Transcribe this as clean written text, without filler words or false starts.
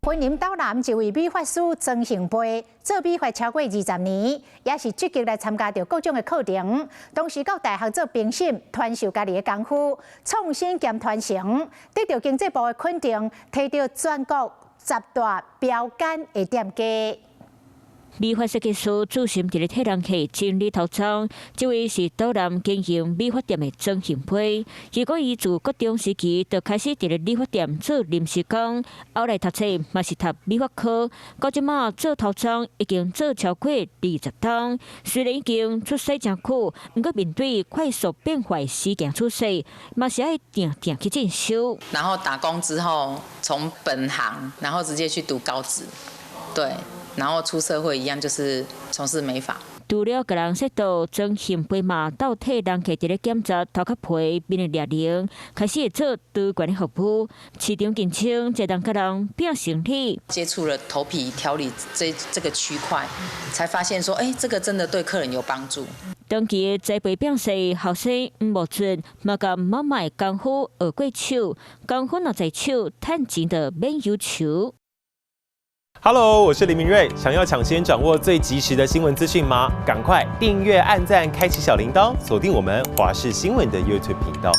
婚姻斗南一位美法师曾幸培，做美法超过20年，也是积极来参加着各种的课程，同时到大学做评审，传授家己的功夫，创新兼传承，得到经济部的肯定，摕到全国10大标杆的店家。 美发设计师主心伫咧替人客整理头装，这位是岛南经营美发店的曾幸培。如果伊自高中时期就开始伫咧理发店做临时工，后来读册嘛是读美发科，到即马做头装已经做超过20档。虽然已经出师真久，不过面对快速变化的时间出世，嘛是要定定去进修。然后打工之后，从本行，然后直接去读高职，对。 然后出社会一样，就是从事美发。除了给人说到曾幸培嘛，到替人客伫咧检查头壳皮变的裂龄，开始会做多元的服务，市场竞争才当甲人变成理。接触了头皮调理这个区块，才发现说，这个真的对客人有帮助。长期的栽培变势，后生无准，嘛甲妈妈的功夫学过手，功夫若在手，趁钱就免忧愁。 Hello， 我是林明瑞。想要抢先掌握最及时的新闻资讯吗？赶快订阅、按赞、开启小铃铛，锁定我们华视新闻的 YouTube 频道。